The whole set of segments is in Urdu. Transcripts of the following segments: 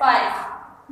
5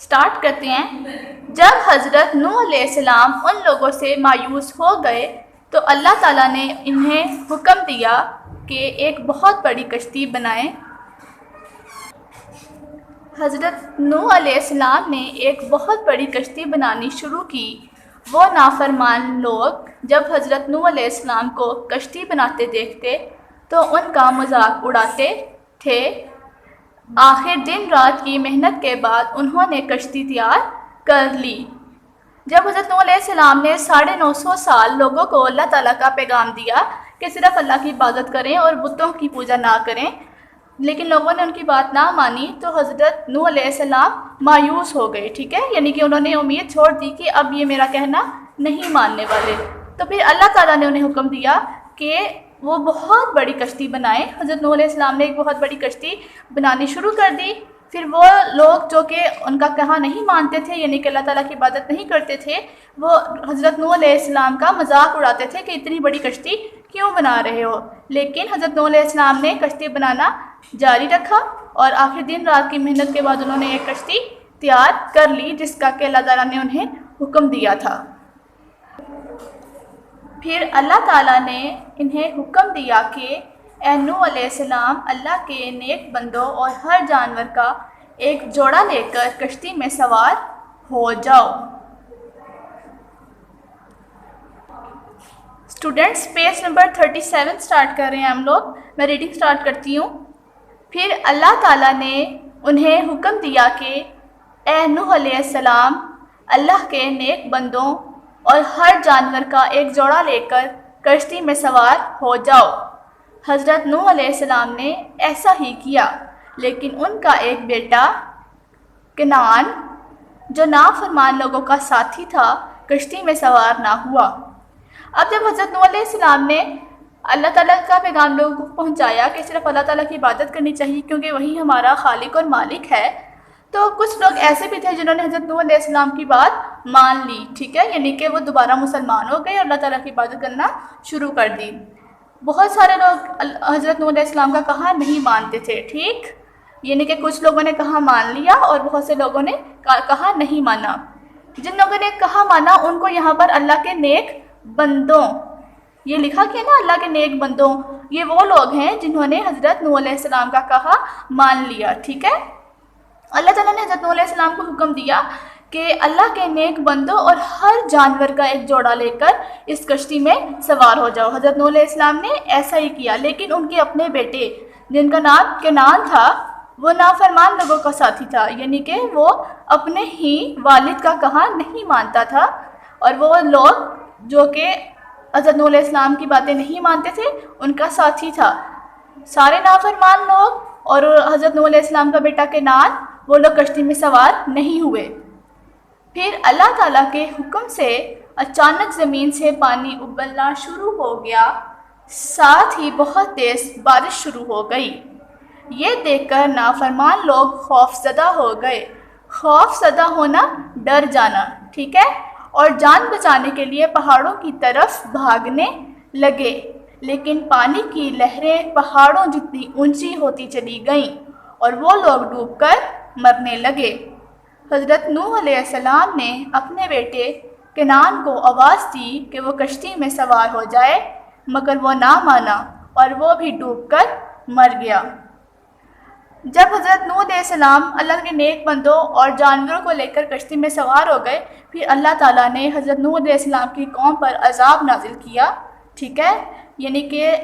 اسٹارٹ کرتے ہیں۔ جب حضرت نوح علیہ السلام ان لوگوں سے مایوس ہو گئے تو اللہ تعالیٰ نے انہیں حکم دیا کہ ایک بہت بڑی کشتی بنائیں۔ حضرت نوح علیہ السلام نے ایک بہت بڑی کشتی بنانی شروع کی۔ وہ نافرمان لوگ جب حضرت نوح علیہ السلام کو کشتی بناتے دیکھتے تو ان کا مذاق اڑاتے تھے۔ آخر دن رات کی محنت کے بعد انہوں نے کشتی تیار کر لی۔ جب حضرت نوح علیہ السلام نے 950 سال لوگوں کو اللہ تعالیٰ کا پیغام دیا کہ صرف اللہ کی عبادت کریں اور بتوں کی پوجا نہ کریں، لیکن لوگوں نے ان کی بات نہ مانی تو حضرت نوح علیہ السلام مایوس ہو گئے، ٹھیک ہے، یعنی کہ انہوں نے امید چھوڑ دی کہ اب یہ میرا کہنا نہیں ماننے والے۔ تو پھر اللہ تعالیٰ نے انہیں حکم دیا کہ وہ بہت بڑی کشتی بنائیں۔ حضرت نوح علیہ السلام نے ایک بہت بڑی کشتی بنانی شروع کر دی۔ پھر وہ لوگ جو کہ ان کا کہا نہیں مانتے تھے، یعنی کہ اللہ تعالیٰ کی عبادت نہیں کرتے تھے، وہ حضرت نوح علیہ السلام کا مذاق اڑاتے تھے کہ اتنی بڑی کشتی کیوں بنا رہے ہو۔ لیکن حضرت نوح علیہ السلام نے کشتی بنانا جاری رکھا اور آخر دن رات کی محنت کے بعد انہوں نے ایک کشتی تیار کر لی جس کا کہ اللہ تعالیٰ نے انہیں حکم دیا تھا۔ پھر اللہ تعالیٰ نے انہیں حکم دیا کہ اے نوح علیہ السلام، اللہ کے نیک بندوں اور ہر جانور کا ایک جوڑا لے کر کشتی میں سوار ہو جاؤ۔ اسٹوڈنٹس پیج نمبر 37 سٹارٹ کر رہے ہیں ہم لوگ، میں ریڈنگ سٹارٹ کرتی ہوں۔ پھر اللہ تعالیٰ نے انہیں حکم دیا کہ اے نوح علیہ السلام، اللہ کے نیک بندوں اور ہر جانور کا ایک جوڑا لے کر کشتی میں سوار ہو جاؤ۔ حضرت نوح علیہ السلام نے ایسا ہی کیا، لیکن ان کا ایک بیٹا کنعان جو نافرمان لوگوں کا ساتھی تھا کشتی میں سوار نہ ہوا۔ اب جب حضرت نوح علیہ السلام نے اللہ تعالیٰ کا پیغام لوگوں کو پہنچایا کہ صرف اللہ تعالیٰ کی عبادت کرنی چاہیے کیونکہ وہی ہمارا خالق اور مالک ہے، تو کچھ لوگ ایسے بھی تھے جنہوں نے حضرت نوح علیہ السلام کی بات مان لی، ٹھیک ہے، یعنی کہ وہ دوبارہ مسلمان ہو گئے اور اللہ تعالیٰ کی عبادت کرنا شروع کر دی۔ بہت سارے لوگ حضرت نوح علیہ السلام کا کہا نہیں مانتے تھے، ٹھیک، یعنی کہ کچھ لوگوں نے کہا مان لیا اور بہت سے لوگوں نے کہا نہیں مانا۔ جن لوگوں نے کہا مانا ان کو یہاں پر اللہ کے نیک بندوں، یہ لکھا کہ نا اللہ کے نیک بندوں، یہ وہ لوگ ہیں جنہوں نے حضرت نوح علیہ السلام کا کہا مان لیا، ٹھیک ہے۔ اللہ تعالیٰ نے حضرت نوح علیہ السلام کو حکم دیا کہ اللہ کے نیک بندوں اور ہر جانور کا ایک جوڑا لے کر اس کشتی میں سوار ہو جاؤ۔ حضرت نوح علیہ السلام نے ایسا ہی کیا، لیکن ان کے اپنے بیٹے جن کا نام کنعان تھا وہ نافرمان لوگوں کا ساتھی تھا، یعنی کہ وہ اپنے ہی والد کا کہا نہیں مانتا تھا، اور وہ لوگ جو کہ حضرت نوح علیہ السلام کی باتیں نہیں مانتے تھے ان کا ساتھی تھا۔ سارے نافرمان لوگ اور حضرت نوح علیہ السلام کا بیٹا کنعان، وہ لوگ کشتی میں سوار نہیں ہوئے۔ پھر اللہ تعالیٰ کے حکم سے اچانک زمین سے پانی ابلنا شروع ہو گیا، ساتھ ہی بہت تیز بارش شروع ہو گئی۔ یہ دیکھ کر نافرمان لوگ خوف زدہ ہو گئے۔ خوف زدہ ہونا، ڈر جانا، ٹھیک ہے، اور جان بچانے کے لیے پہاڑوں کی طرف بھاگنے لگے، لیکن پانی کی لہریں پہاڑوں جتنی اونچی ہوتی چلی گئیں اور وہ لوگ ڈوب کر مرنے لگے۔ حضرت نوح علیہ السلام نے اپنے بیٹے کنعان کو آواز دی کہ وہ کشتی میں سوار ہو جائے، مگر وہ نہ مانا اور وہ بھی ڈوب کر مر گیا۔ جب حضرت نوح علیہ السلام اللہ کے نیک بندوں اور جانوروں کو لے کر کشتی میں سوار ہو گئے، پھر اللہ تعالیٰ نے حضرت نوح علیہ السلام کی قوم پر عذاب نازل کیا، ٹھیک ہے، یعنی کہ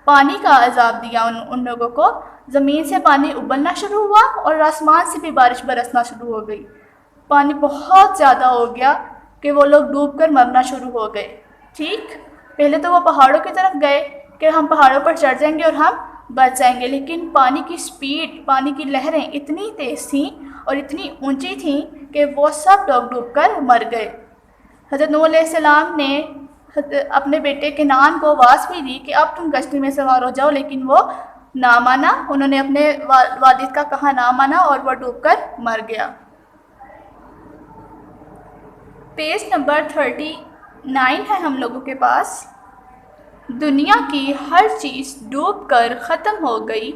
پانی کا عذاب دیا ان لوگوں کو۔ زمین سے پانی ابلنا شروع ہوا اور آسمان سے بھی بارش برسنا شروع ہو گئی۔ پانی بہت زیادہ ہو گیا کہ وہ لوگ ڈوب کر مرنا شروع ہو گئے، ٹھیک۔ پہلے تو وہ پہاڑوں کی طرف گئے کہ ہم پہاڑوں پر چڑھ جائیں گے اور ہم بچ جائیں گے، لیکن پانی کی سپیڈ، پانی کی لہریں اتنی تیز تھیں اور اتنی اونچی تھیں کہ وہ سب لوگ ڈوب کر مر گئے۔ حضرت نوح علیہ السلام نے اپنے بیٹے کنعان کو آواز بھی دی کہ اب تم کشتی میں سوار ہو جاؤ، لیکن وہ نہ مانا، انہوں نے اپنے والد کا کہا نہ مانا اور وہ ڈوب کر مر گیا۔ پیج نمبر 39 ہے ہم لوگوں کے پاس۔ دنیا کی ہر چیز ڈوب کر ختم ہو گئی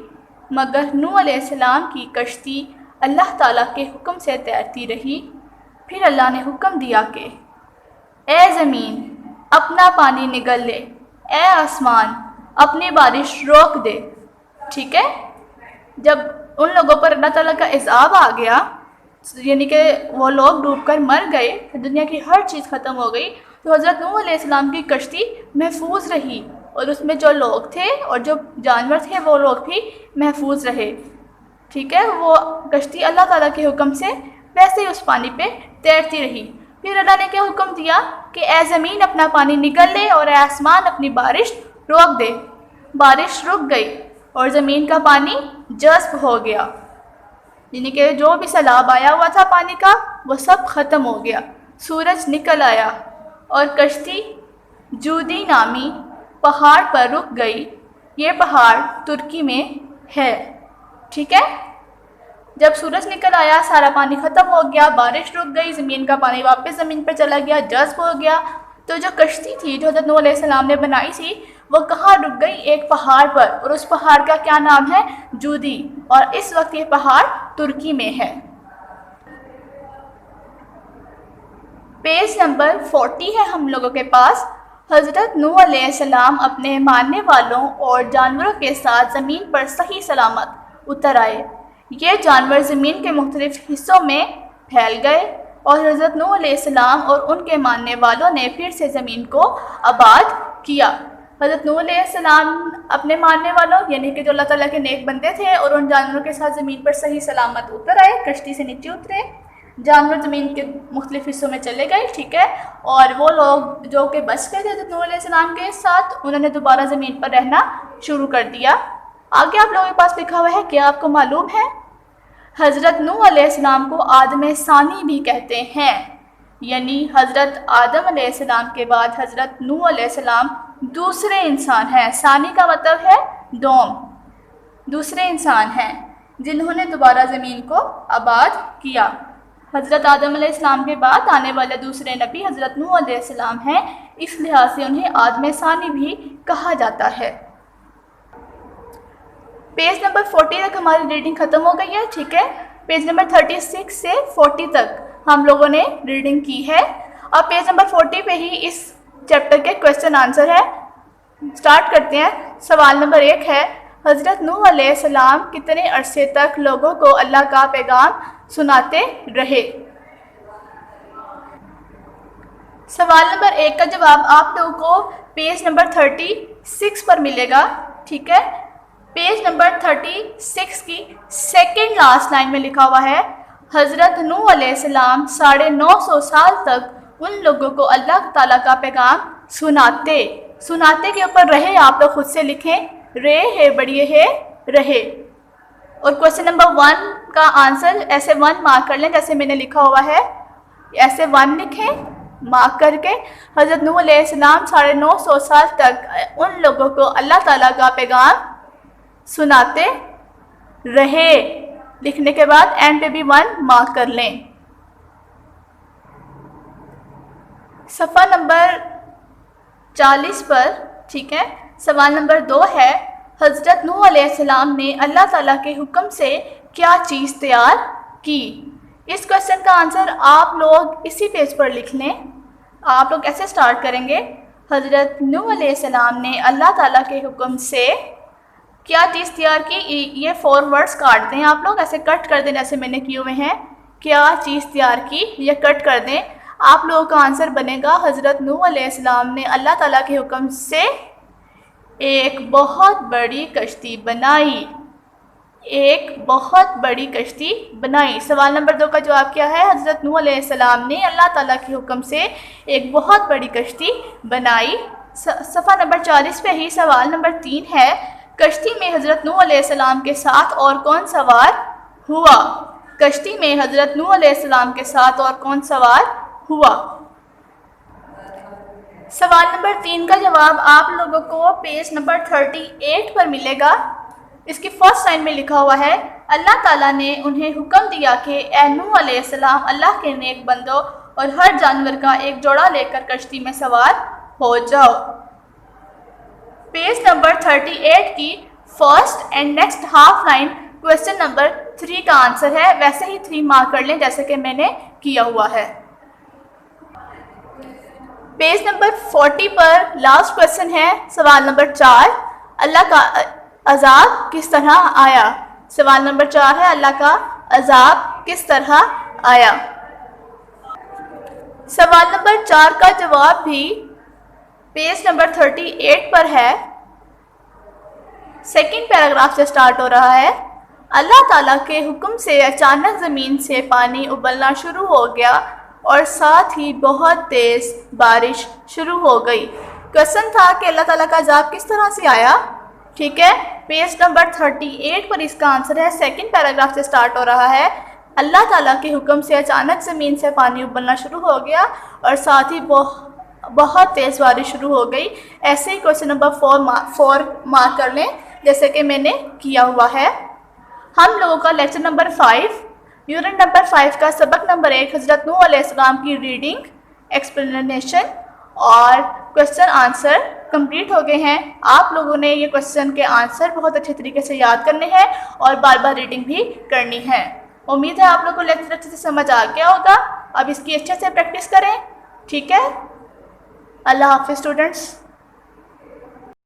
مگر نوح علیہ السلام کی کشتی اللہ تعالیٰ کے حکم سے تیرتی رہی۔ پھر اللہ نے حکم دیا کہ اے زمین اپنا پانی نگل لے، اے آسمان اپنی بارش روک دے۔ ٹھیک ہے، جب ان لوگوں پر اللہ تعالیٰ کا عذاب آ گیا، یعنی کہ وہ لوگ ڈوب کر مر گئے، دنیا کی ہر چیز ختم ہو گئی، تو حضرت نوح علیہ السلام کی کشتی محفوظ رہی، اور اس میں جو لوگ تھے اور جو جانور تھے وہ لوگ بھی محفوظ رہے۔ ٹھیک ہے، وہ کشتی اللہ تعالیٰ کے حکم سے ویسے ہی اس پانی پہ تیرتی رہی۔ پھر اللہ نے کیا حکم دیا کہ اے زمین اپنا پانی نگل لے اور اے آسمان اپنی بارش روک دے۔ بارش رک گئی اور زمین کا پانی جذب ہو گیا، یعنی کہ جو بھی سیلاب آیا ہوا تھا پانی کا وہ سب ختم ہو گیا۔ سورج نکل آیا اور کشتی جودی نامی پہاڑ پر رک گئی۔ یہ پہاڑ ترکی میں ہے۔ ٹھیک ہے، جب سورج نکل آیا سارا پانی ختم ہو گیا، بارش رک گئی، زمین کا پانی واپس زمین پر چلا گیا، جذب ہو گیا، تو جو کشتی تھی جو حضرت نوح علیہ السلام نے بنائی تھی وہ کہاں رک گئی؟ ایک پہاڑ پر، اور اس پہاڑ کا کیا نام ہے؟ جودی، اور اس وقت یہ پہاڑ ترکی میں ہے۔ پیج نمبر 40 ہے ہم لوگوں کے پاس۔ حضرت نوح علیہ السلام اپنے ماننے والوں اور جانوروں کے ساتھ زمین پر صحیح سلامت اتر آئے۔ یہ جانور زمین کے مختلف حصوں میں پھیل گئے اور حضرت نوح علیہ السلام اور ان کے ماننے والوں نے پھر سے زمین کو آباد کیا۔ حضرت نوح علیہ السلام اپنے ماننے والوں یعنی کہ جو اللہ تعالیٰ کے نیک بندے تھے اور ان جانوروں کے ساتھ زمین پر صحیح سلامت اتر آئے، کشتی سے نیچے اترے، جانور زمین کے مختلف حصوں میں چلے گئے۔ ٹھیک ہے، اور وہ لوگ جو کہ بچ گئے تھے حضرت نوح علیہ السلام کے ساتھ، انہوں نے دوبارہ زمین پر رہنا شروع کر دیا۔ آگے آپ لوگوں کے پاس لکھا ہوا ہے، کیا آپ کو معلوم ہے حضرت نوح علیہ السلام کو آدم ثانی بھی کہتے ہیں، یعنی حضرت آدم علیہ السلام کے بعد حضرت نوح علیہ السلام دوسرے انسان ہیں۔ ثانی کا مطلب ہے دوم، دوسرے انسان ہیں جنہوں نے دوبارہ زمین کو آباد کیا۔ حضرت آدم علیہ السلام کے بعد آنے والے دوسرے نبی حضرت نوح علیہ السلام ہیں، اس لحاظ سے انہیں آدم ثانی بھی کہا جاتا ہے۔ پیج نمبر 40 تک ہماری ریڈنگ ختم ہو گئی ہے۔ ٹھیک ہے، پیج نمبر 36 سے 40 تک ہم لوگوں نے ریڈنگ کی ہے۔ اب پیج نمبر 40 پہ ہی اس چیپٹر کے کویسچن آنسر ہے۔ سٹارٹ کرتے ہیں۔ سوال نمبر 1 ہے، حضرت نوح علیہ السلام کتنے عرصے تک لوگوں کو اللہ کا پیغام سناتے رہے؟ سوال نمبر 1 کا جواب آپ لوگوں کو پیج نمبر 36 پر ملے گا۔ ٹھیک ہے، پیج نمبر 36 کی سیکنڈ لاسٹ لائن میں لکھا ہوا ہے، حضرت نوح علیہ السلام 950 سال تک ان لوگوں کو اللہ تعالیٰ کا پیغام سناتے کے اوپر رہے آپ لوگ خود سے لکھیں، رے ہے بڑی ہے رہے۔ اور کویسچن نمبر 1 کا آنسر ایسے 1 مارک کر لیں جیسے میں نے لکھا ہوا ہے، ایسے 1 لکھیں مارک کر کے، حضرت نوح علیہ السلام 950 سال تک ان لوگوں کو اللہ تعالیٰ کا پیغام سناتے رہے، لکھنے کے بعد اینڈ پہ بھی 1 مارک کر لیں۔ صفحہ نمبر 40 پر، ٹھیک ہے، سوال نمبر 2 ہے، حضرت نوح علیہ السلام نے اللہ تعالیٰ کے حکم سے کیا چیز تیار کی؟ اس کویسچن کا آنسر آپ لوگ اسی پیج پر لکھ لیں۔ آپ لوگ ایسے سٹارٹ کریں گے، حضرت نوح علیہ السلام نے اللہ تعالیٰ کے حکم سے کیا چیز تیار کی؟ یہ 4 ورڈز کاٹ دیں، آپ لوگ ایسے کٹ کر دیں جیسے میں نے کیے ہوئے ہیں، کیا چیز تیار کی، یہ کٹ کر دیں۔ آپ لوگوں کا آنسر بنے گا، حضرت نوح علیہ السلام نے اللہ تعالیٰ کے حکم سے ایک بہت بڑی کشتی بنائی، ایک بہت بڑی کشتی بنائی۔ سوال نمبر 2 کا جواب کیا ہے؟ حضرت نوح علیہ السلام نے اللہ تعالیٰ کے حکم سے ایک بہت بڑی کشتی بنائی۔ صفحہ نمبر 40 پہ ہی سوال نمبر 3 ہے، کشتی میں حضرت نوح علیہ السلام کے ساتھ اور کون سوار ہوا؟ کشتی میں حضرت نوح علیہ السلام کے ساتھ اور کون سوار ہوا؟ سوال نمبر 3 کا جواب آپ لوگوں کو پیج نمبر 38 پر ملے گا۔ اس کی فرسٹ لائن میں لکھا ہوا ہے، اللہ تعالیٰ نے انہیں حکم دیا کہ اے نوح علیہ السلام اللہ کے نیک بندوں اور ہر جانور کا ایک جوڑا لے کر کشتی میں سوار ہو جاؤ۔ پیج نمبر 38 کی first and next half line question number 3 کا آنسر ہے ویسے ہی 3 مارک کر لیں جیسے کہ میں نے کیا ہوا ہے۔ پیج نمبر 40 پر لاسٹ کویسچن ہے، سوال نمبر 4، اللہ کا عذاب کس طرح آیا؟ سوال نمبر 4 ہے، اللہ کا عذاب کس طرح آیا؟ سوال نمبر 4 کا جواب بھی پیج نمبر 38 پر ہے، سیکنڈ پیراگراف سے سٹارٹ ہو رہا ہے۔ اللہ تعالیٰ کے حکم سے اچانک زمین سے پانی ابلنا شروع ہو گیا اور ساتھ ہی بہت تیز بارش شروع ہو گئی۔ کویسچن تھا کہ اللہ تعالیٰ کا عذاب کس طرح سے آیا، ٹھیک ہے۔ پیج نمبر 38 پر اس کا آنسر ہے، سیکنڈ پیراگراف سے سٹارٹ ہو رہا ہے، اللہ تعالیٰ کے حکم سے اچانک زمین سے پانی ابلنا شروع ہو گیا اور ساتھ ہی بہت تیز بارش شروع ہو گئی۔ ایسے ہی کویسچن نمبر 4 مارک کر لیں جیسے کہ میں نے کیا ہوا ہے۔ ہم لوگوں کا لیکچر نمبر 5 یونٹ نمبر 5 کا سبق نمبر 1 حضرت نوح علیہ السلام کی ریڈنگ، ایکسپلینیشن اور کویسچن آنسر کمپلیٹ ہو گئے ہیں۔ آپ لوگوں نے یہ کویسچن کے آنسر بہت اچھے طریقے سے یاد کرنے ہیں اور بار بار ریڈنگ بھی کرنی ہے۔ امید ہے آپ لوگوں کو لیکچر اچھے سے سمجھ آ گیا ہوگا۔ اب اس کی اچھے سے پریکٹس کریں، ٹھیک ہے۔ اللہ حافظ اسٹوڈنٹس۔